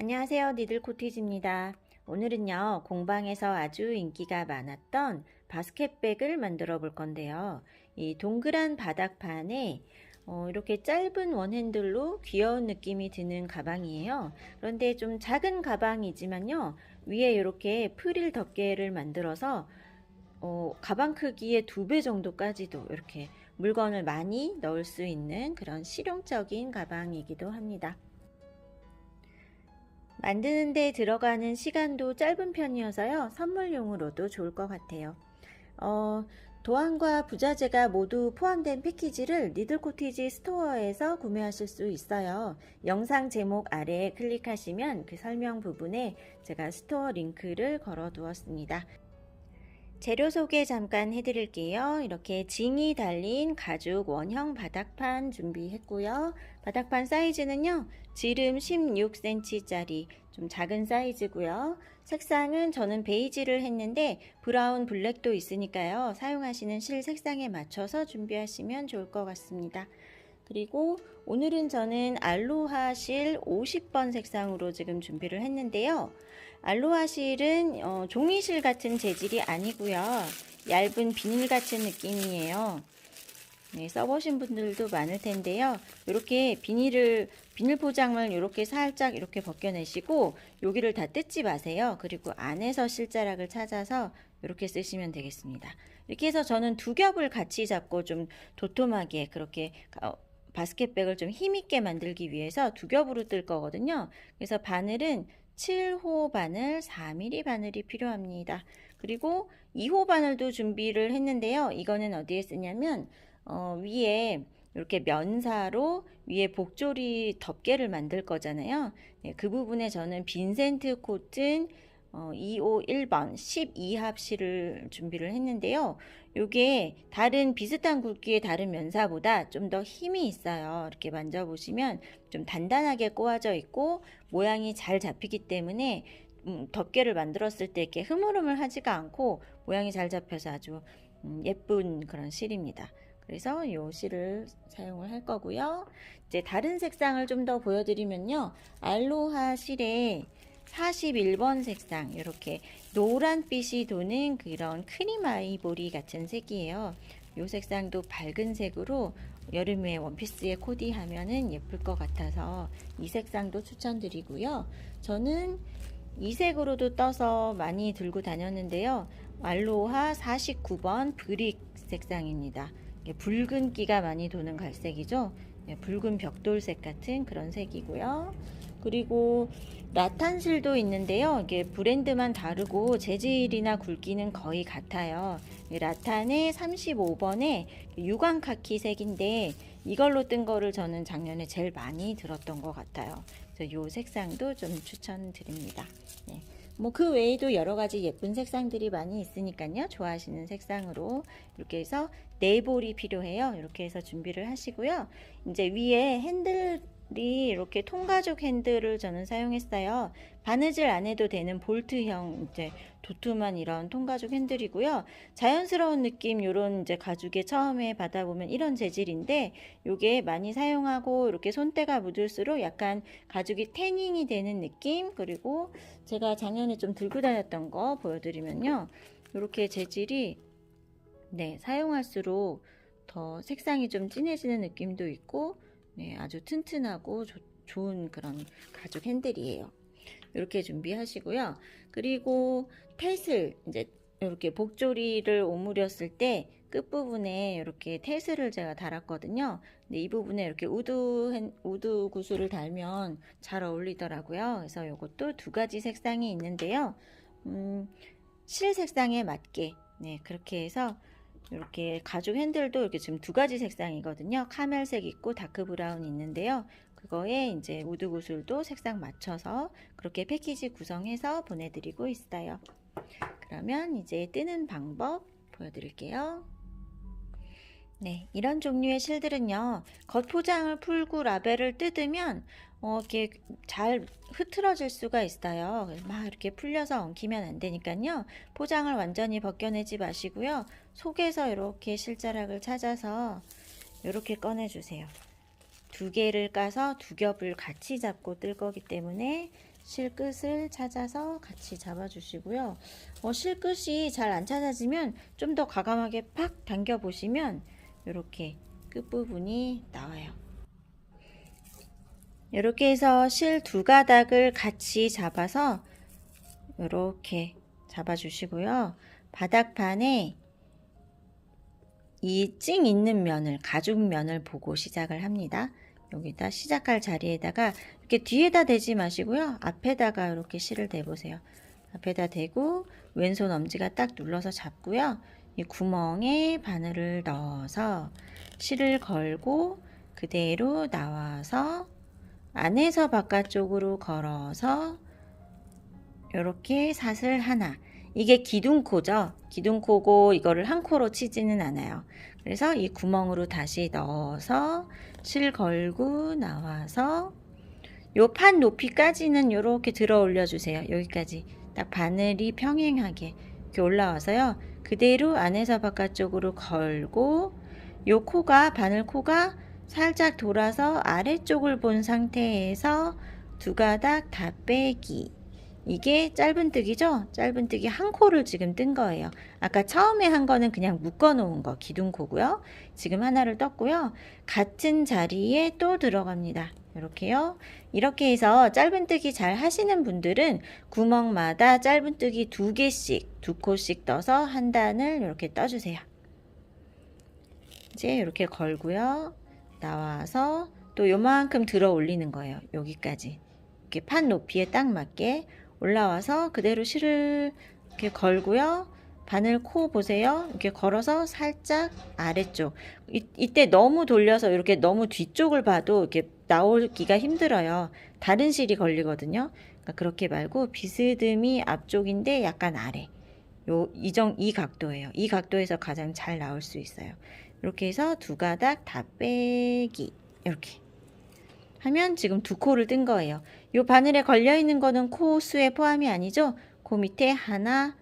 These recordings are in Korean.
안녕하세요. 니들코티즈입니다. 오늘은요, 공방에서 아주 인기가 많았던 바스켓백을 만들어 볼 건데요. 이 동그란 바닥판에 이렇게 짧은 원핸들로 귀여운 느낌이 드는 가방이에요. 그런데 좀 작은 가방이지만요, 위에 이렇게 프릴 덮개를 만들어서 가방 크기의 2배 정도까지도 이렇게 물건을 많이 넣을 수 있는 그런 실용적인 가방이기도 합니다. 만드는 데 들어가는 시간도 짧은 편이어서요. 선물용으로도 좋을 것 같아요. 도안과 부자재가 모두 포함된 패키지를 니들코티지 스토어에서 구매하실 수 있어요. 영상 제목 아래에 클릭하시면 그 설명 부분에 제가 스토어 링크를 걸어 두었습니다. 재료 소개 잠깐 해드릴게요. 이렇게 징이 달린 가죽 원형 바닥판 준비했고요. 바닥판 사이즈는요, 지름 16cm짜리 좀 작은 사이즈고요. 색상은 저는 베이지를 했는데 브라운 블랙도 있으니까요. 사용하시는 실 색상에 맞춰서 준비하시면 좋을 것 같습니다. 그리고 오늘은 저는 알로하 실 50번 색상으로 지금 준비를 했는데요. 알로하 실은 종이실 같은 재질이 아니고요. 얇은 비닐 같은 느낌이에요. 네, 써보신 분들도 많을 텐데요. 이렇게 비닐 포장을 이렇게 살짝 이렇게 벗겨내시고 여기를 다 뜯지 마세요. 그리고 안에서 실자락을 찾아서 이렇게 쓰시면 되겠습니다. 이렇게 해서 저는 두 겹을 같이 잡고 좀 도톰하게 그렇게 바스켓백을 좀 힘있게 만들기 위해서 두 겹으로 뜰 거거든요. 그래서 바늘은 7호 바늘, 4mm 바늘이 필요합니다. 그리고 2호 바늘도 준비를 했는데요. 이거는 어디에 쓰냐면 위에 이렇게 면사로 위에 복조리 덮개를 만들 거잖아요. 네, 그 부분에 저는 빈센트 코튼 251번 12합 실을 준비를 했는데요. 요게 다른 비슷한 굵기의 다른 면사보다 좀 더 힘이 있어요. 이렇게 만져보시면 좀 단단하게 꼬아져 있고 모양이 잘 잡히기 때문에 덮개를 만들었을 때 이렇게 흐물흐물 하지가 않고 모양이 잘 잡혀서 아주 예쁜 그런 실입니다. 그래서 이 실을 사용을 할 거고요. 이제 다른 색상을 좀 더 보여드리면요. 알로하 실에 41번 색상 이렇게 노란빛이 도는 그런 크림 아이보리 같은 색이에요. 이 색상도 밝은 색으로 여름에 원피스에 코디하면은 예쁠 것 같아서 이 색상도 추천드리고요. 저는 이 색으로도 떠서 많이 들고 다녔는데요. 알로하 49번 브릭 색상입니다. 붉은 끼가 많이 도는 갈색이죠. 붉은 벽돌색 같은 그런 색이고요. 그리고 라탄실도 있는데요. 이게 브랜드만 다르고 재질이나 굵기는 거의 같아요. 라탄의 35번에 유광 카키 색인데 이걸로 뜬 거를 저는 작년에 제일 많이 들었던 것 같아요. 그래서 이 색상도 좀 추천드립니다. 네. 뭐 그 외에도 여러 가지 예쁜 색상들이 많이 있으니까요. 좋아하시는 색상으로 이렇게 해서 네 볼이 필요해요. 이렇게 해서 준비를 하시고요. 이제 위에 핸들이 이렇게 통가죽 핸들을 저는 사용했어요. 바느질 안 해도 되는 볼트형 이제 도톰한 이런 통가죽 핸들이고요. 자연스러운 느낌 요런 이제 가죽에 처음에 받아보면 이런 재질인데 요게 많이 사용하고 이렇게 손때가 묻을수록 약간 가죽이 태닝이 되는 느낌. 그리고 제가 작년에 좀 들고 다녔던 거 보여드리면요. 이렇게 재질이 네, 사용할수록 더 색상이 좀 진해지는 느낌도 있고 네, 아주 튼튼하고 좋은 그런 가죽 핸들이에요. 이렇게 준비하시고요. 그리고 태슬 이제 이렇게 복조리를 오므렸을 때 끝부분에 이렇게 태슬을 제가 달았거든요. 근데 이 부분에 이렇게 우드 구슬을 달면 잘 어울리더라고요. 그래서 이것도 두 가지 색상이 있는데요. 실 색상에 맞게 네, 그렇게 해서 이렇게 가죽 핸들도 이렇게 지금 두 가지 색상이거든요. 카멜색 있고 다크 브라운 있는데요. 그거에 이제 우드 구슬도 색상 맞춰서 그렇게 패키지 구성해서 보내드리고 있어요. 그러면 이제 뜨는 방법 보여드릴게요. 네, 이런 종류의 실들은요, 겉 포장을 풀고 라벨을 뜯으면 이렇게 잘 흐트러질 수가 있어요. 막 이렇게 풀려서 엉키면 안 되니까요. 포장을 완전히 벗겨내지 마시고요. 속에서 이렇게 실자락을 찾아서 이렇게 꺼내주세요. 두 개를 까서 두 겹을 같이 잡고 뜰 거기 때문에 실끝을 찾아서 같이 잡아주시고요. 실끝이 잘 안 찾아지면 좀 더 과감하게 팍 당겨 보시면 이렇게 끝부분이 나와요. 이렇게 해서 실 두 가닥을 같이 잡아서 이렇게 잡아주시고요. 바닥판에 이 찡 있는 면을, 가죽 면을 보고 시작을 합니다. 여기다 시작할 자리에다가 이렇게 뒤에다 대지 마시고요. 앞에다가 이렇게 실을 대보세요. 앞에다 대고 왼손 엄지가 딱 눌러서 잡고요. 이 구멍에 바늘을 넣어서 실을 걸고 그대로 나와서 안에서 바깥쪽으로 걸어서 이렇게 사슬 하나. 이게 기둥코죠. 기둥코고 이거를 한 코로 치지는 않아요. 그래서 이 구멍으로 다시 넣어서 실 걸고 나와서 요 판 높이까지는 이렇게 들어 올려 주세요. 여기까지 딱 바늘이 평행하게 이렇게 올라와서요. 그대로 안에서 바깥쪽으로 걸고 요 코가, 바늘 코가 살짝 돌아서 아래쪽을 본 상태에서 두 가닥 다 빼기. 이게 짧은뜨기죠? 짧은뜨기 한 코를 지금 뜬 거예요. 아까 처음에 한 거는 그냥 묶어 놓은 거, 기둥코고요. 지금 하나를 떴고요. 같은 자리에 또 들어갑니다. 이렇게요. 이렇게 해서 짧은뜨기 잘 하시는 분들은 구멍마다 짧은뜨기 2개씩, 2코씩 떠서 한 단을 이렇게 떠주세요. 이제 이렇게 걸고요. 나와서 또 요만큼 들어 올리는 거예요. 여기까지. 이렇게 판 높이에 딱 맞게 올라와서 그대로 실을 이렇게 걸고요. 바늘 코 보세요. 이렇게 걸어서 살짝 아래쪽. 이때 너무 돌려서 이렇게 너무 뒤쪽을 봐도 이렇게 나오기가 힘들어요. 다른 실이 걸리거든요. 그러니까 그렇게 말고 비스듬히 앞쪽인데 약간 아래. 이 각도예요. 이 각도에서 가장 잘 나올 수 있어요. 이렇게 해서 두 가닥 다 빼기. 이렇게 하면 지금 2코를 뜬 거예요. 이 바늘에 걸려 있는 거는 코 수에 포함이 아니죠. 그 밑에 하나,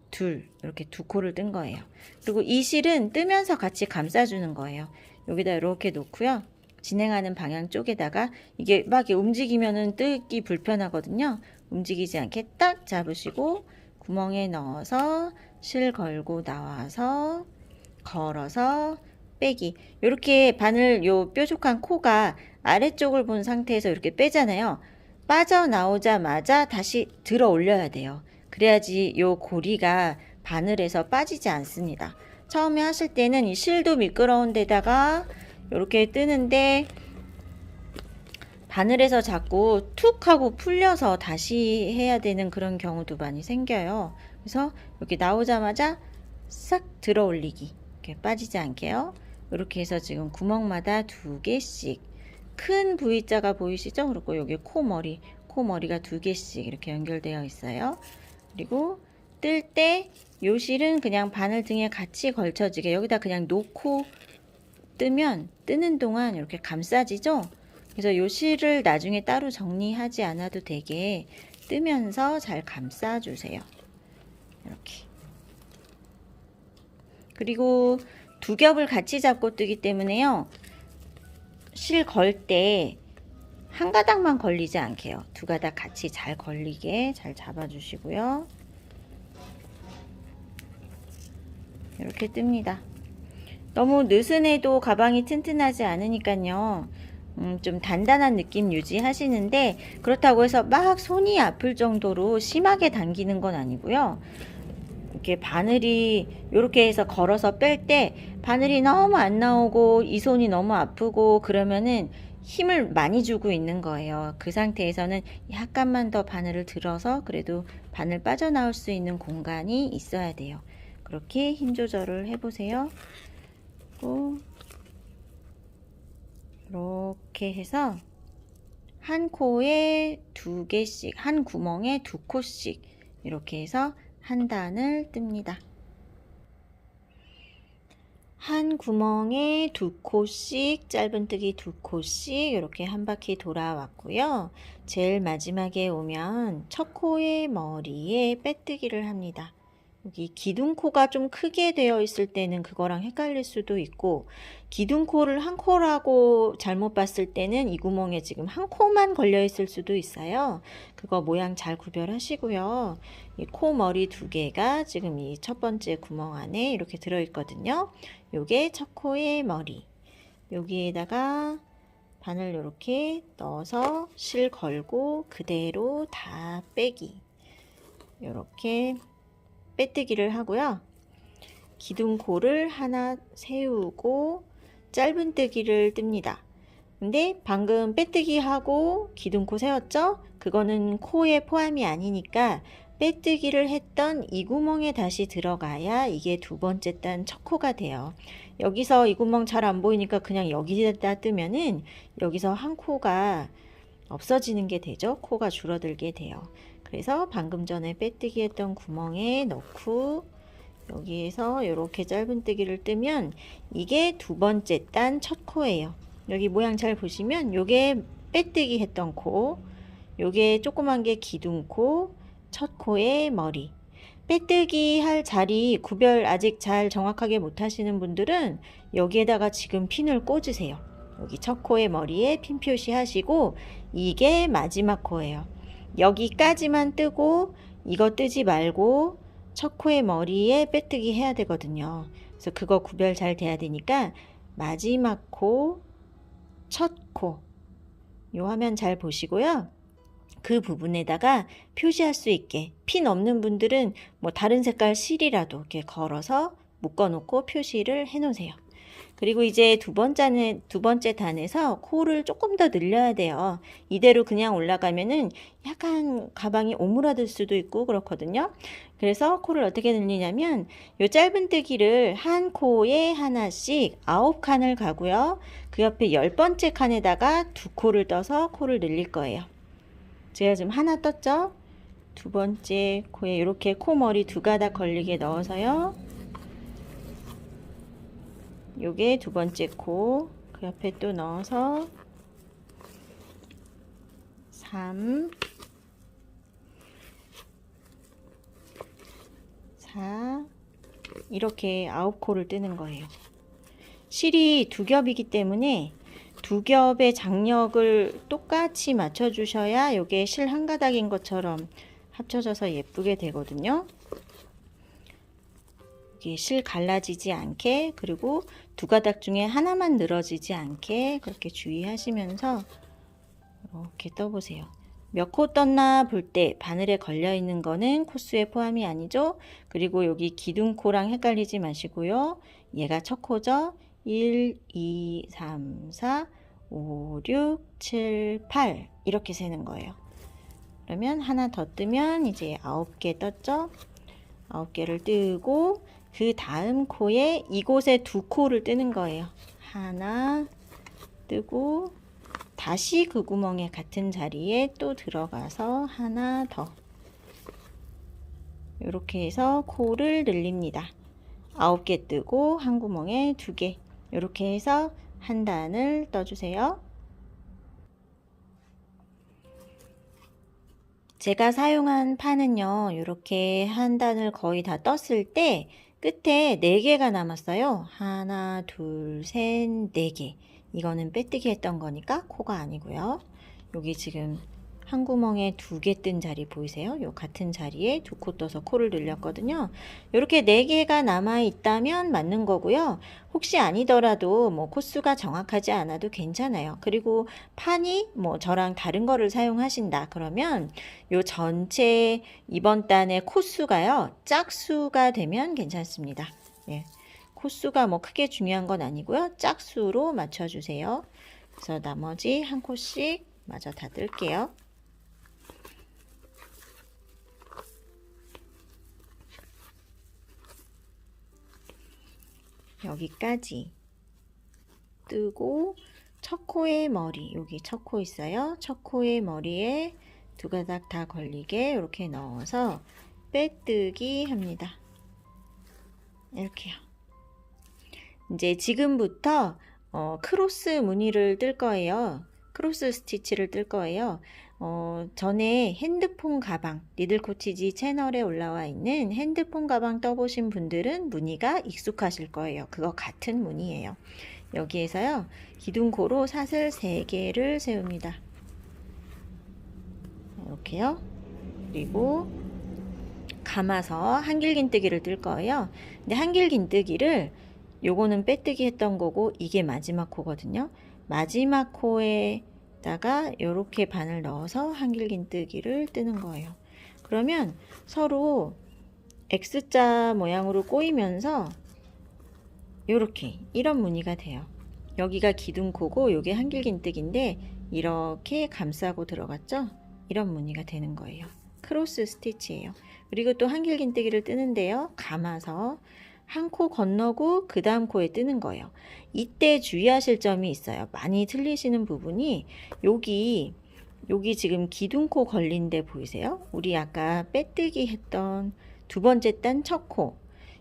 둘 이렇게 2코를 뜬 거예요. 그리고 이 실은 뜨면서 같이 감싸주는 거예요. 여기다 이렇게 놓고요. 진행하는 방향 쪽에다가 이게 막 이렇게 움직이면은 뜨기 불편하거든요. 움직이지 않게 딱 잡으시고 구멍에 넣어서 실 걸고 나와서 걸어서 빼기. 이렇게 바늘 요 뾰족한 코가 아래쪽을 본 상태에서 이렇게 빼잖아요. 빠져나오자마자 다시 들어 올려야 돼요. 그래야지 요 고리가 바늘에서 빠지지 않습니다. 처음에 하실 때는 이 실도 미끄러운 데다가 이렇게 뜨는데 바늘에서 자꾸 툭 하고 풀려서 다시 해야 되는 그런 경우도 많이 생겨요. 그래서 이렇게 나오자마자 싹 들어 올리기. 이렇게 빠지지 않게요. 이렇게 해서 지금 구멍마다 2개씩 큰 V자가 보이시죠? 그리고 여기 코머리가 2개씩 이렇게 연결되어 있어요. 그리고 뜰 때 요 실은 그냥 바늘 등에 같이 걸쳐지게 여기다 그냥 놓고 뜨면 뜨는 동안 이렇게 감싸지죠? 그래서 요 실을 나중에 따로 정리하지 않아도 되게 뜨면서 잘 감싸주세요. 이렇게. 그리고 2겹을 같이 잡고 뜨기 때문에요. 실 걸 때 한 가닥만 걸리지 않게요. 2가닥 같이 잘 걸리게 잘 잡아주시고요. 이렇게 뜹니다. 너무 느슨해도 가방이 튼튼하지 않으니까요. 좀 단단한 느낌 유지하시는데 그렇다고 해서 막 손이 아플 정도로 심하게 당기는 건 아니고요. 이렇게 바늘이 이렇게 해서 걸어서 뺄 때 바늘이 너무 안 나오고 이 손이 너무 아프고 그러면은 힘을 많이 주고 있는 거예요. 그 상태에서는 약간만 더 바늘을 들어서 그래도 바늘 빠져나올 수 있는 공간이 있어야 돼요. 그렇게 힘 조절을 해보세요. 이렇게 해서 한 코에 2개씩, 한 구멍에 2코씩 이렇게 해서 한 단을 뜹니다. 한 구멍에 2코씩, 짧은뜨기 2코씩 이렇게 한 바퀴 돌아왔고요. 제일 마지막에 오면 첫 코의 머리에 빼뜨기를 합니다. 여기 기둥코가 좀 크게 되어 있을 때는 그거랑 헷갈릴 수도 있고, 기둥코를 한 코라고 잘못 봤을 때는 이 구멍에 지금 한 코만 걸려 있을 수도 있어요. 그거 모양 잘 구별하시고요. 이 코 머리 두 개가 지금 이 첫 번째 구멍 안에 이렇게 들어 있거든요. 요게 첫 코의 머리. 여기에다가 바늘 이렇게 넣어서 실 걸고 그대로 다 빼기. 이렇게 빼뜨기를 하고요. 기둥코를 하나 세우고 짧은뜨기를 뜹니다. 근데 방금 빼뜨기 하고 기둥코 세웠죠? 그거는 코에 포함이 아니니까 빼뜨기를 했던 이 구멍에 다시 들어가야 이게 두 번째 단 첫 코가 돼요. 여기서 이 구멍 잘 안 보이니까 그냥 여기다 뜨면은 여기서 한 코가 없어지는 게 되죠. 코가 줄어들게 돼요. 그래서 방금 전에 빼뜨기 했던 구멍에 넣고 여기에서 이렇게 짧은뜨기를 뜨면 이게 두 번째 단 첫 코예요. 여기 모양 잘 보시면 요게 빼뜨기 했던 코, 요게 조그만 게 기둥코, 첫 코의 머리. 빼뜨기 할 자리 구별 아직 잘 정확하게 못 하시는 분들은 여기에다가 지금 핀을 꽂으세요. 여기 첫 코의 머리에 핀 표시하시고 이게 마지막 코예요. 여기까지만 뜨고 이거 뜨지 말고 첫 코의 머리에 빼뜨기 해야 되거든요. 그래서 그거 구별 잘 돼야 되니까 마지막 코, 첫 코, 요 화면 잘 보시고요. 그 부분에다가 표시할 수 있게 핀 없는 분들은 뭐 다른 색깔 실이라도 이렇게 걸어서 묶어 놓고 표시를 해 놓으세요. 그리고 이제 두 번째 단에서 코를 조금 더 늘려야 돼요. 이대로 그냥 올라가면은 약간 가방이 오므라들 수도 있고 그렇거든요. 그래서 코를 어떻게 늘리냐면 요 짧은뜨기를 한 코에 하나씩 9칸을 가고요. 그 옆에 10번째 칸에다가 두 코를 떠서 코를 늘릴 거예요. 제가 지금 하나 떴죠? 두 번째 코에 이렇게 코머리 두 가닥 걸리게 넣어서요. 요게 두 번째 코, 그 옆에 또 넣어서 3, 4, 이렇게 9코를 뜨는 거예요. 실이 두 겹이기 때문에 두 겹의 장력을 똑같이 맞춰 주셔야 요게 실 한 가닥인 것처럼 합쳐져서 예쁘게 되거든요. 실 갈라지지 않게, 그리고 두 가닥 중에 하나만 늘어지지 않게 그렇게 주의하시면서 이렇게 떠보세요. 몇 코 떴나 볼 때 바늘에 걸려 있는 거는 코수에 포함이 아니죠. 그리고 여기 기둥코랑 헷갈리지 마시고요. 얘가 첫 코죠. 1, 2, 3, 4, 5, 6, 7, 8 이렇게 세는 거예요. 그러면 하나 더 뜨면 이제 9개 떴죠. 9개를 뜨고 그 다음 코에 이곳에 두 코를 뜨는 거예요. 하나 뜨고 다시 그 구멍에 같은 자리에 또 들어가서 하나 더 이렇게 해서 코를 늘립니다. 9개 뜨고 한 구멍에 2개 이렇게 해서 한 단을 떠주세요. 제가 사용한 판은요, 이렇게 한 단을 거의 다 떴을 때 끝에 4개가 남았어요. 하나, 둘, 셋, 4개. 이거는 빼뜨기 했던 거니까 코가 아니고요. 여기 지금 한 구멍에 2개 뜬 자리 보이세요? 요 같은 자리에 2코 떠서 코를 늘렸거든요. 이렇게 4개가 남아 있다면 맞는 거고요. 혹시 아니더라도 뭐 코수가 정확하지 않아도 괜찮아요. 그리고 판이 뭐 저랑 다른 거를 사용하신다 그러면 요 전체 이번 단의 코수가요, 짝수가 되면 괜찮습니다. 예. 코수가 뭐 크게 중요한 건 아니고요. 짝수로 맞춰주세요. 그래서 나머지 한 코씩 마저 다 뜰게요. 여기까지 뜨고 첫 코의 머리, 여기 첫 코 있어요. 첫 코의 머리에 두 가닥 다 걸리게 이렇게 넣어서 빼뜨기 합니다. 이렇게요. 이제 지금부터 크로스 무늬를 뜰 거예요. 크로스 스티치를 뜰 거예요. 전에 핸드폰 가방, 니들코티지 채널에 올라와 있는 핸드폰 가방 떠보신 분들은 무늬가 익숙하실 거예요. 그거 같은 무늬예요. 여기에서요, 기둥코로 사슬 3개를 세웁니다. 이렇게요. 그리고 감아서 한길긴뜨기를 뜰 거예요. 근데 한길긴뜨기를 요거는 빼뜨기 했던 거고 이게 마지막 코거든요. 마지막 코에다가 이렇게 바늘 넣어서 한길긴뜨기를 뜨는 거예요. 그러면 서로 X자 모양으로 꼬이면서 요렇게 이런 무늬가 돼요. 여기가 기둥코고 요게 한길긴뜨기인데 이렇게 감싸고 들어갔죠? 이런 무늬가 되는 거예요. 크로스 스티치예요. 그리고 또 한길긴뜨기를 뜨는데요. 감아서 한 코 건너고 그 다음 코에 뜨는 거예요. 이때 주의하실 점이 있어요. 많이 틀리시는 부분이 여기 지금 기둥코 걸린 데 보이세요? 우리 아까 빼뜨기 했던 두 번째 단 첫 코.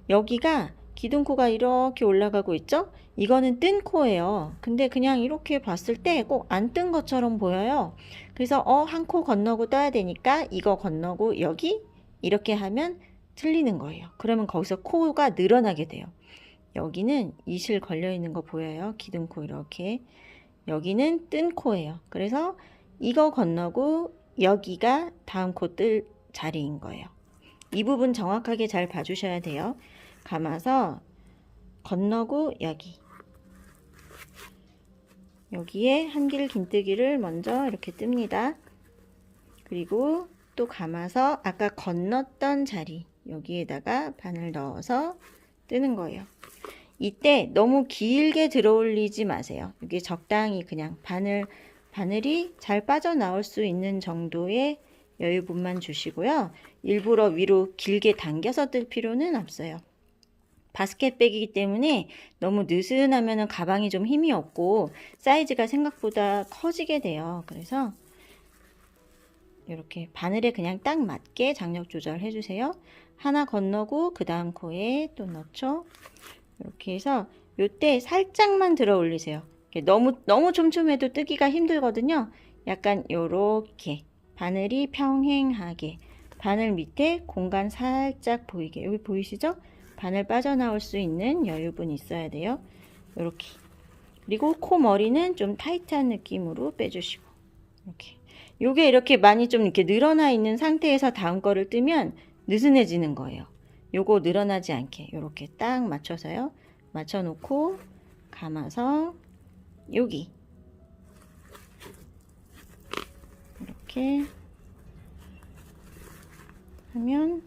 여기가 기둥코가 이렇게 올라가고 있죠? 이거는 뜬 코예요. 근데 그냥 이렇게 봤을 때 꼭 안 뜬 것처럼 보여요. 그래서 한 코 건너고 떠야 되니까 이거 건너고 여기 이렇게 하면 틀리는 거예요. 그러면 거기서 코가 늘어나게 돼요. 여기는 이실 걸려 있는 거 보여요? 기둥코 이렇게. 여기는 뜬 코예요. 그래서 이거 건너고 여기가 다음 코 뜰 자리인 거예요. 이 부분 정확하게 잘 봐주셔야 돼요. 감아서 건너고 여기에 한길긴뜨기를 먼저 이렇게 뜹니다. 그리고 또 감아서 아까 건넜던 자리 여기에다가 바늘 넣어서 뜨는 거예요. 이때 너무 길게 들어 올리지 마세요. 여기 적당히 그냥 바늘이 잘 빠져나올 수 있는 정도의 여유분만 주시고요. 일부러 위로 길게 당겨서 뜰 필요는 없어요. 바스켓백이기 때문에 너무 느슨하면 가방이 좀 힘이 없고 사이즈가 생각보다 커지게 돼요. 그래서 이렇게 바늘에 그냥 딱 맞게 장력 조절 해주세요. 하나 건너고 그 다음 코에 또 넣죠. 이렇게 해서 요때 살짝만 들어 올리세요. 너무 촘촘해도 뜨기가 힘들거든요. 약간 요렇게 바늘이 평행하게 바늘 밑에 공간 살짝 보이게. 여기 보이시죠? 바늘 빠져나올 수 있는 여유분이 있어야 돼요. 이렇게. 그리고 코 머리는 좀 타이트한 느낌으로 빼주시고 이렇게. 요게 이렇게 많이 좀 이렇게 늘어나 있는 상태에서 다음 거를 뜨면 느슨해지는 거예요. 요거 늘어나지 않게 이렇게 딱 맞춰서요. 맞춰 놓고 감아서 여기 이렇게 하면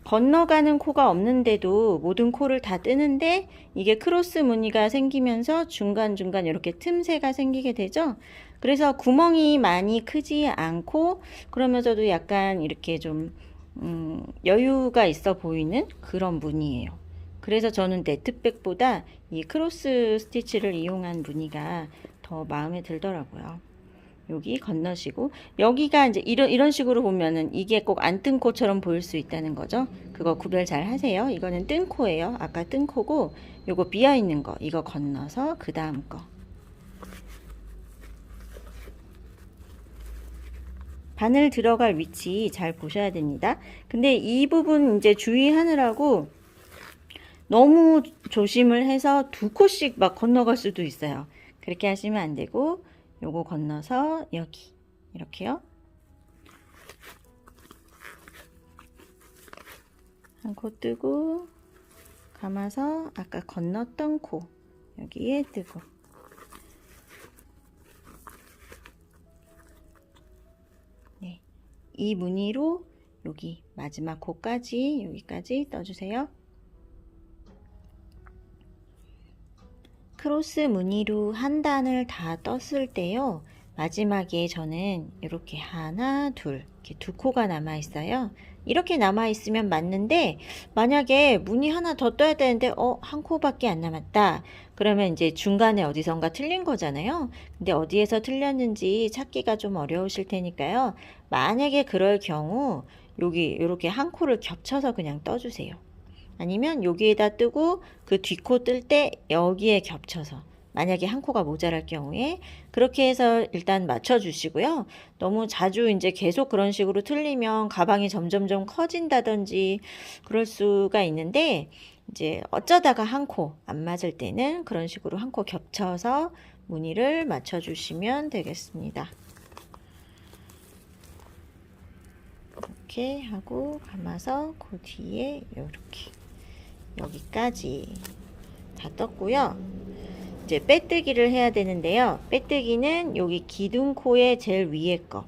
건너가는 코가 없는데도 모든 코를 다 뜨는데 이게 크로스 무늬가 생기면서 중간중간 이렇게 틈새가 생기게 되죠. 그래서 구멍이 많이 크지 않고 그러면서도 약간 이렇게 좀 여유가 있어 보이는 그런 무늬예요. 그래서 저는 네트백보다 이 크로스 스티치를 이용한 무늬가 더 마음에 들더라고요. 여기 건너시고 여기가 이제 이런 식으로 보면은 이게 꼭 안 뜬 코처럼 보일 수 있다는 거죠. 그거 구별 잘 하세요. 이거는 뜬 코예요. 아까 뜬 코고 요거 비어 있는 거 이거 건너서 그 다음 거 바늘 들어갈 위치 잘 보셔야 됩니다. 근데 이 부분 이제 주의하느라고 너무 조심을 해서 두 코씩 막 건너갈 수도 있어요. 그렇게 하시면 안 되고 요거 건너서 여기 이렇게요. 한 코 뜨고 감아서 아까 건넜던 코 여기에 뜨고 네, 이 무늬로 여기 마지막 코까지 여기까지 떠주세요. 크로스 무늬로 한 단을 다 떴을 때요. 마지막에 저는 이렇게 하나, 둘, 이렇게 두 코가 남아 있어요. 이렇게 남아 있으면 맞는데 만약에 무늬 하나 더 떠야 되는데 한 코밖에 안 남았다. 그러면 이제 중간에 어디선가 틀린 거잖아요. 근데 어디에서 틀렸는지 찾기가 좀 어려우실 테니까요. 만약에 그럴 경우 여기 이렇게 한 코를 겹쳐서 그냥 떠주세요. 아니면 여기에다 뜨고 그 뒷코 뜰 때 여기에 겹쳐서 만약에 한 코가 모자랄 경우에 그렇게 해서 일단 맞춰주시고요. 너무 자주 이제 계속 그런 식으로 틀리면 가방이 점점점 커진다든지 그럴 수가 있는데 이제 어쩌다가 한 코 안 맞을 때는 그런 식으로 한 코 겹쳐서 무늬를 맞춰주시면 되겠습니다. 이렇게 하고 감아서 그 뒤에 이렇게 여기까지 다 떴고요. 이제 빼뜨기를 해야 되는데요. 빼뜨기는 여기 기둥코의 제일 위에 거.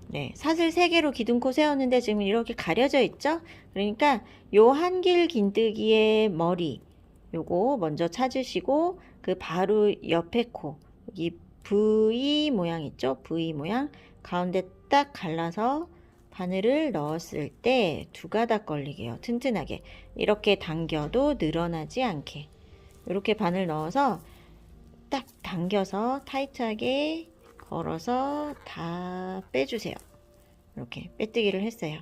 네, 사슬 3개로 기둥코 세웠는데 지금 이렇게 가려져 있죠? 그러니까 요 한길 긴뜨기의 머리 요거 먼저 찾으시고 그 바로 옆에 코 여기 V 모양 있죠? V 모양 가운데 딱 갈라서 바늘을 넣었을 때 2가닥 걸리게요. 튼튼하게 이렇게 당겨도 늘어나지 않게 이렇게 바늘 넣어서 딱 당겨서 타이트하게 걸어서 다 빼주세요. 이렇게 빼뜨기를 했어요.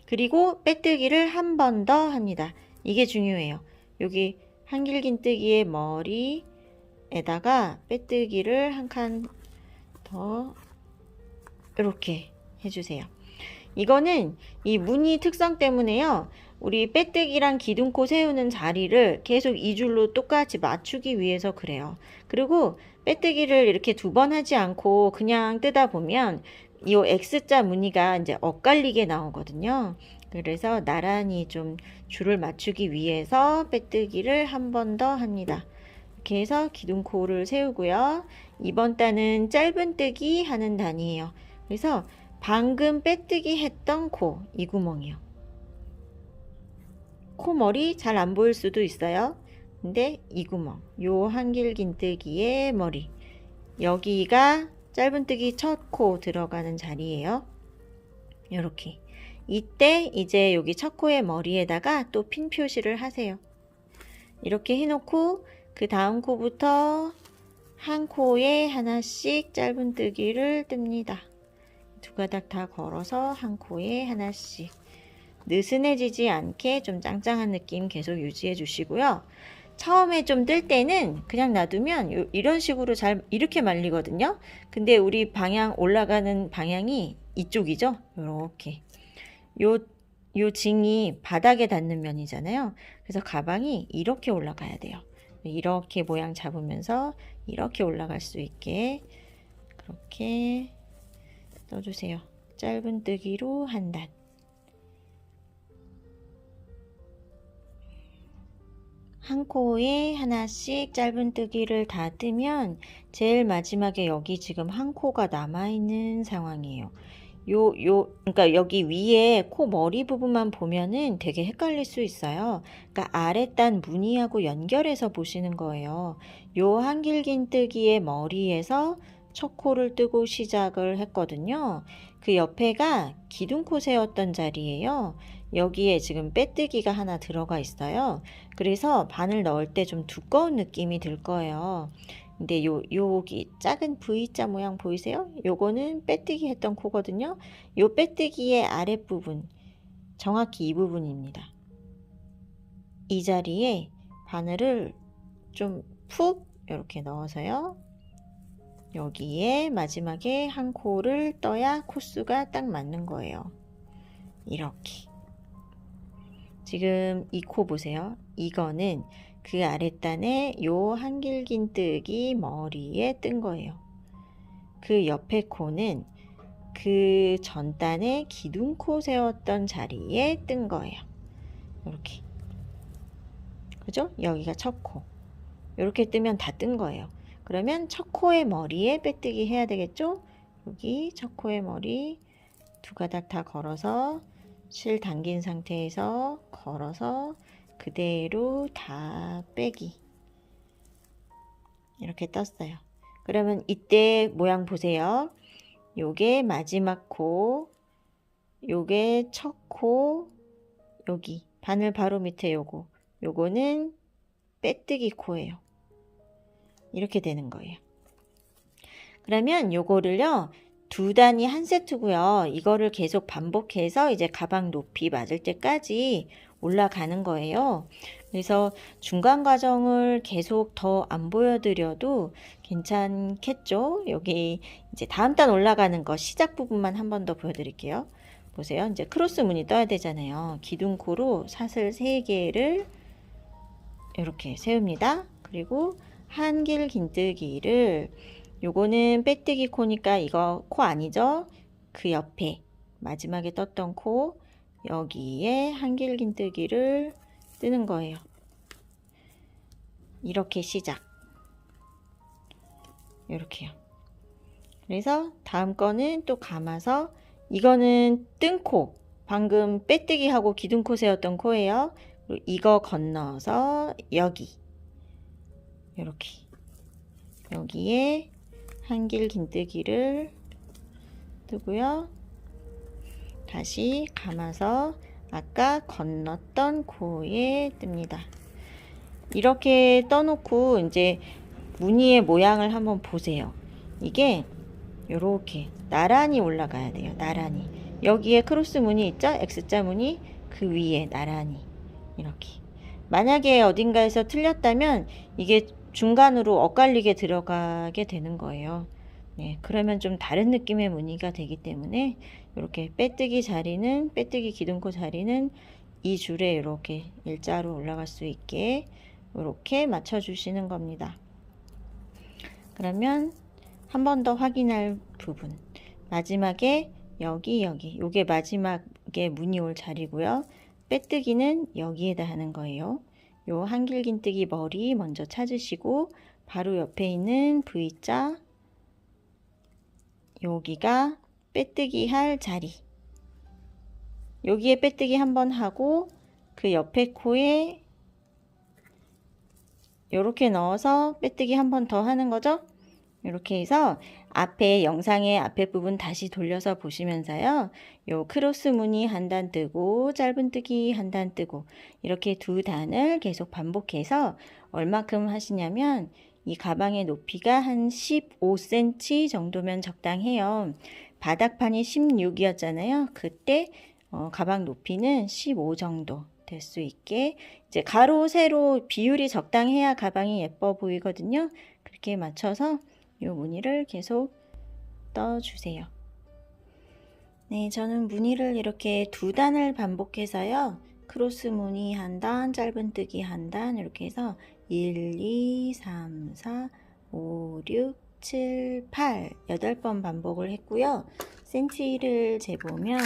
그리고 빼뜨기를 한 번 더 합니다. 이게 중요해요. 여기 한길긴뜨기의 머리에다가 빼뜨기를 한 칸 더 이렇게 해주세요. 이거는 이 무늬 특성 때문에요. 우리 빼뜨기랑 기둥코 세우는 자리를 계속 이 줄로 똑같이 맞추기 위해서 그래요. 그리고 빼뜨기를 이렇게 2번 하지 않고 그냥 뜨다 보면 이 X자 무늬가 이제 엇갈리게 나오거든요. 그래서 나란히 좀 줄을 맞추기 위해서 빼뜨기를 한 번 더 합니다. 이렇게 해서 기둥코를 세우고요. 이번 단은 짧은뜨기 하는 단이에요. 그래서 방금 빼뜨기 했던 코, 이 구멍이요. 코머리 잘 안 보일 수도 있어요. 근데 이 구멍, 요 한길긴뜨기의 머리, 여기가 짧은뜨기 첫 코 들어가는 자리예요. 이렇게 이때 이제 여기 첫 코의 머리에다가 또 핀 표시를 하세요. 이렇게 해놓고 그 다음 코부터 한 코에 하나씩 짧은뜨기를 뜹니다. 2가닥 다 걸어서 한 코에 하나씩 느슨해지지 않게 좀 짱짱한 느낌 계속 유지해 주시고요. 처음에 좀 뜰 때는 그냥 놔두면 이런 식으로 잘 이렇게 말리거든요. 근데 우리 방향 올라가는 방향이 이쪽이죠. 이렇게 요 징이 바닥에 닿는 면이잖아요. 그래서 가방이 이렇게 올라가야 돼요. 이렇게 모양 잡으면서 이렇게 올라갈 수 있게 그렇게 떠주세요. 짧은뜨기로 한 단. 한 코에 하나씩 짧은뜨기를 다 뜨면 제일 마지막에 여기 지금 한 코가 남아있는 상황이에요. 그러니까 여기 위에 코 머리 부분만 보면은 되게 헷갈릴 수 있어요. 그러니까 아랫단 무늬하고 연결해서 보시는 거예요. 요 한길긴뜨기의 머리에서 첫 코를 뜨고 시작을 했거든요. 그 옆에가 기둥코 세웠던 자리예요. 여기에 지금 빼뜨기가 하나 들어가 있어요. 그래서 바늘 넣을 때 좀 두꺼운 느낌이 들 거예요. 근데 여기 작은 V자 모양 보이세요? 요거는 빼뜨기 했던 코거든요. 요 빼뜨기의 아랫부분, 정확히 이 부분입니다. 이 자리에 바늘을 좀 푹 이렇게 넣어서요. 여기에 마지막에 한 코를 떠야 코수가 딱 맞는 거예요. 이렇게. 지금 이 코 보세요. 이거는 그 아랫단에 요 한길긴뜨기 머리에 뜬 거예요. 그 옆에 코는 그 전단에 기둥코 세웠던 자리에 뜬 거예요. 이렇게. 그죠? 여기가 첫 코. 이렇게 뜨면 다 뜬 거예요. 그러면 첫 코의 머리에 빼뜨기 해야 되겠죠? 여기 첫 코의 머리 2가닥 다 걸어서 실 당긴 상태에서 걸어서 그대로 다 빼기. 이렇게 떴어요. 그러면 이때 모양 보세요. 요게 마지막 코, 요게 첫 코, 여기 바늘 바로 밑에 요거는 빼뜨기 코예요. 이렇게 되는 거예요. 그러면 요거를요 2단이 한 세트고요. 이거를 계속 반복해서 이제 가방 높이 맞을 때까지 올라가는 거예요. 그래서 중간 과정을 계속 더 안 보여드려도 괜찮겠죠? 여기 이제 다음 단 올라가는 거 시작 부분만 한 번 더 보여드릴게요. 보세요. 이제 크로스 무늬 떠야 되잖아요. 기둥코로 사슬 3개를 이렇게 세웁니다. 그리고 한길 긴뜨기를, 요거는 빼뜨기 코니까 이거 코 아니죠? 그 옆에 마지막에 떴던 코 여기에 한길 긴뜨기를 뜨는 거예요. 이렇게 시작. 이렇게요. 그래서 다음 거는 또 감아서, 이거는 뜬 코, 방금 빼뜨기 하고 기둥코 세웠던 코예요. 그리고 이거 건너서 여기 이렇게 여기에 한길 긴뜨기를 뜨고요. 다시 감아서 아까 건넜던 코에 뜹니다. 이렇게 떠놓고 이제 무늬의 모양을 한번 보세요. 이게 요렇게 나란히 올라가야 돼요. 나란히. 여기에 크로스 무늬 있죠? X자 무늬 그 위에 나란히 이렇게. 만약에 어딘가에서 틀렸다면 이게 중간으로 엇갈리게 들어가게 되는 거예요. 네, 그러면 좀 다른 느낌의 무늬가 되기 때문에 이렇게 빼뜨기 자리는, 빼뜨기 기둥코 자리는 이 줄에 이렇게 일자로 올라갈 수 있게 이렇게 맞춰 주시는 겁니다. 그러면 한 번 더 확인할 부분, 마지막에 여기 요게 마지막에 무늬 올 자리고요. 빼뜨기는 여기에다 하는 거예요. 요 한길 긴뜨기 머리 먼저 찾으시고 바로 옆에 있는 V자, 여기가 빼뜨기 할 자리. 여기에 빼뜨기 한번 하고 그 옆에 코에 이렇게 넣어서 빼뜨기 한 번 더 하는 거죠. 이렇게 해서 앞에 영상의 앞에 부분 다시 돌려서 보시면서요. 요 크로스 무늬 한 단 뜨고 짧은뜨기 한 단 뜨고 이렇게 두 단을 계속 반복해서 얼마큼 하시냐면, 이 가방의 높이가 한 15cm 정도면 적당해요. 바닥판이 16이었잖아요. 그때 가방 높이는 15 정도 될 수 있게, 이제 가로 세로 비율이 적당해야 가방이 예뻐 보이거든요. 그렇게 맞춰서 이 무늬를 계속 떠주세요. 네, 저는 무늬를 이렇게 두 단을 반복해서요. 크로스 무늬 한 단, 짧은뜨기 한 단, 이렇게 해서 1, 2, 3, 4, 5, 6, 7, 8, 8번 반복을 했고요. 센치를 재보면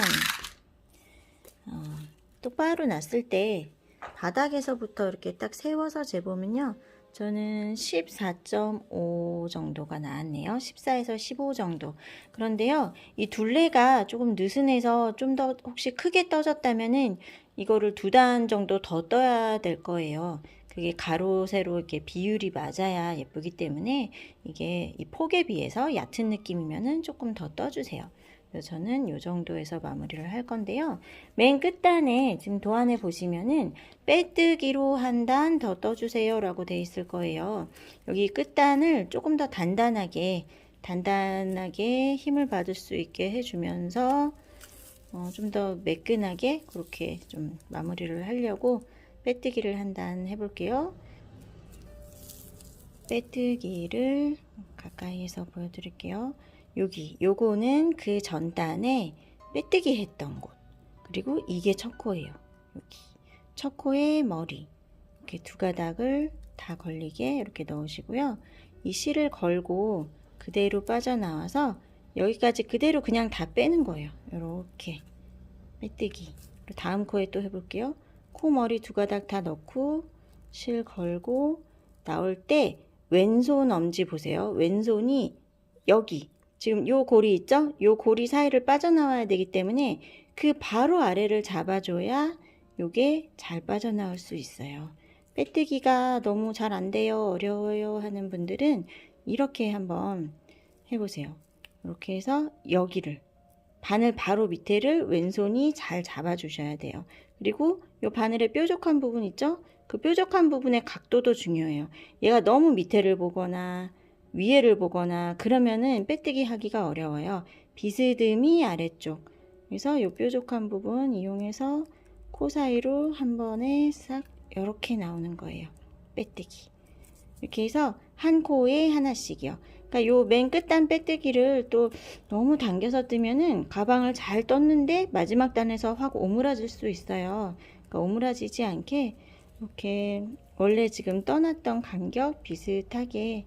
똑바로 놨을 때 바닥에서부터 이렇게 딱 세워서 재보면요. 저는 14.5 정도가 나왔네요. 14에서 15 정도. 그런데요, 이 둘레가 조금 느슨해서 좀 더 혹시 크게 떠졌다면은 이거를 두 단 정도 더 떠야 될 거예요. 그게 가로 세로 이렇게 비율이 맞아야 예쁘기 때문에 이게 이 폭에 비해서 얕은 느낌이면은 조금 더 떠주세요. 그래서 저는 이 정도에서 마무리를 할 건데요. 맨 끝단에 지금 도안에 보시면은 빼뜨기로 한 단 더 떠주세요 라고 돼 있을 거예요. 여기 끝단을 조금 더 단단하게 힘을 받을 수 있게 해주면서 좀 더 매끈하게 그렇게 좀 마무리를 하려고 빼뜨기를 한 단 해볼게요. 빼뜨기를 가까이에서 보여드릴게요. 요거는 그 전단에 빼뜨기 했던 곳, 그리고 이게 첫 코예요. 여기 첫 코의 머리 이렇게 두 가닥을 다 걸리게 이렇게 넣으시고요. 이 실을 걸고 그대로 빠져나와서 여기까지 그대로 그냥 다 빼는 거예요. 이렇게 빼뜨기. 다음 코에 또 해볼게요. 코 머리 두 가닥 다 넣고 실 걸고 나올 때 왼손 엄지 보세요. 왼손이 여기 지금 요 고리 있죠? 요 고리 사이를 빠져나와야 되기 때문에 그 바로 아래를 잡아줘야 요게 잘 빠져나올 수 있어요. 빼뜨기가 너무 잘 안 돼요, 어려워요 하는 분들은 이렇게 한번 해보세요. 이렇게 해서 여기를 바늘 바로 밑에를 왼손이 잘 잡아주셔야 돼요. 그리고 요 바늘의 뾰족한 부분 있죠? 그 뾰족한 부분의 각도도 중요해요. 얘가 너무 밑에를 보거나 위에를 보거나 그러면은 빼뜨기 하기가 어려워요. 비스듬히 아래쪽. 그래서 이 뾰족한 부분 이용해서 코 사이로 한 번에 싹 이렇게 나오는 거예요. 빼뜨기. 이렇게 해서 한 코에 하나씩이요. 그러니까 요 맨 끝단 빼뜨기를 또 너무 당겨서 뜨면은 가방을 잘 떴는데 마지막 단에서 확 오므라질 수 있어요. 그러니까 오므라지지 않게 이렇게 원래 지금 떠났던 간격 비슷하게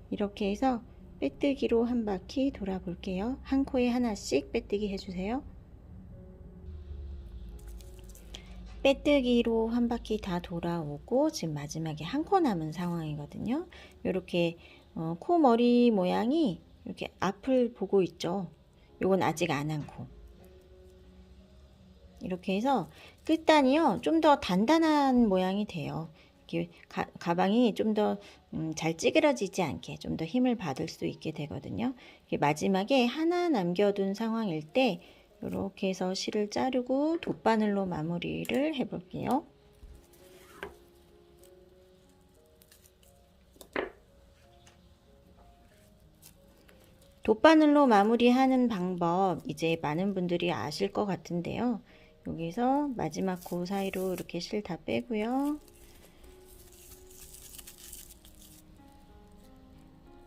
이렇게 해서 빼뜨기로 한 바퀴 돌아 볼게요. 한 코에 하나씩 빼뜨기 해주세요. 빼뜨기로 한 바퀴 다 돌아오고 지금 마지막에 한 코 남은 상황이거든요. 이렇게 코 머리 모양이 이렇게 앞을 보고 있죠. 요건 아직 안 한 코. 이렇게 해서 끝단이요 좀 더 단단한 모양이 돼요. 이렇게 가방이 좀 더 잘 찌그러지지 않게 좀 더 힘을 받을 수 있게 되거든요. 마지막에 하나 남겨둔 상황일 때 이렇게 해서 실을 자르고 돗바늘로 마무리를 해 볼게요. 돗바늘로 마무리하는 방법 이제 많은 분들이 아실 것 같은데요. 여기서 마지막 코 사이로 이렇게 실 다 빼고요.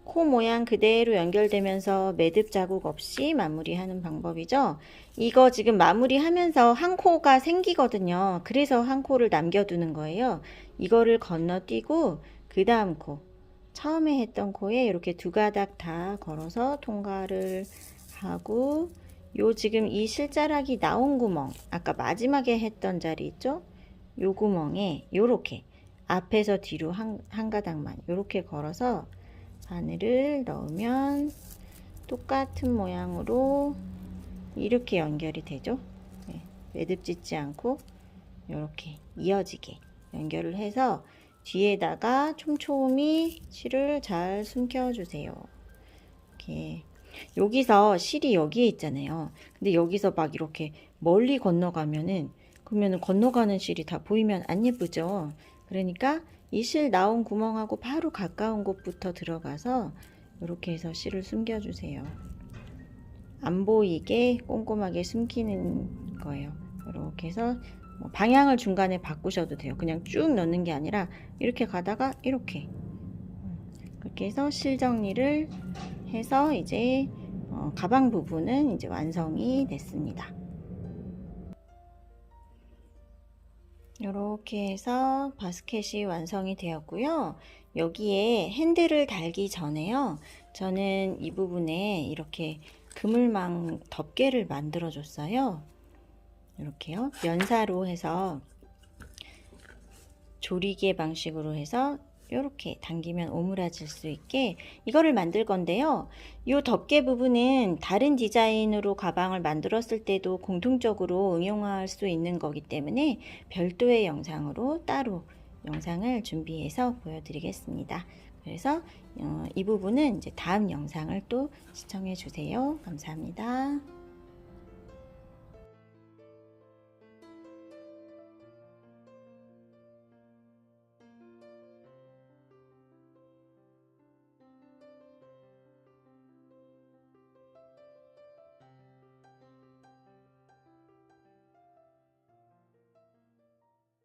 코 모양 그대로 연결되면서 매듭 자국 없이 마무리하는 방법이죠. 이거 지금 마무리하면서 한 코가 생기거든요. 그래서 한 코를 남겨두는 거예요. 이거를 건너뛰고 그 다음 코, 처음에 했던 코에 이렇게 두 가닥 다 걸어서 통과를 하고 요 지금 이 실자락이 나온 구멍, 아까 마지막에 했던 자리 있죠? 요 구멍에 요렇게 앞에서 뒤로 한 가닥만 요렇게 걸어서 바늘을 넣으면 똑같은 모양으로 이렇게 연결이 되죠. 네, 매듭 짓지 않고 이렇게 이어지게 연결을 해서 뒤에다가 촘촘히 실을 잘 숨겨 주세요. 이렇게 여기서 실이 여기에 있잖아요. 근데 여기서 막 이렇게 멀리 건너가면은 그러면은 건너가는 실이 다 보이면 안 예쁘죠. 그러니까 이 실 나온 구멍하고 바로 가까운 곳부터 들어가서 이렇게 해서 실을 숨겨 주세요. 안 보이게 꼼꼼하게 숨기는 거예요. 이렇게 해서 방향을 중간에 바꾸셔도 돼요. 그냥 쭉 넣는 게 아니라 이렇게 가다가 이렇게 그렇게 해서 실 정리를 해서 이제 가방 부분은 이제 완성이 됐습니다. 이렇게 해서 바스켓이 완성이 되었고요. 여기에 핸들을 달기 전에요. 저는 이 부분에 이렇게 그물망 덮개를 만들어 줬어요. 이렇게요. 면사로 해서 조리개 방식으로 해서 이렇게 당기면 오므라질 수 있게 이거를 만들 건데요. 이 덮개 부분은 다른 디자인으로 가방을 만들었을 때도 공통적으로 응용할 수 있는 거기 때문에 별도의 영상으로 따로 영상을 준비해서 보여드리겠습니다. 그래서 이 부분은 이제 다음 영상을 또 시청해 주세요. 감사합니다.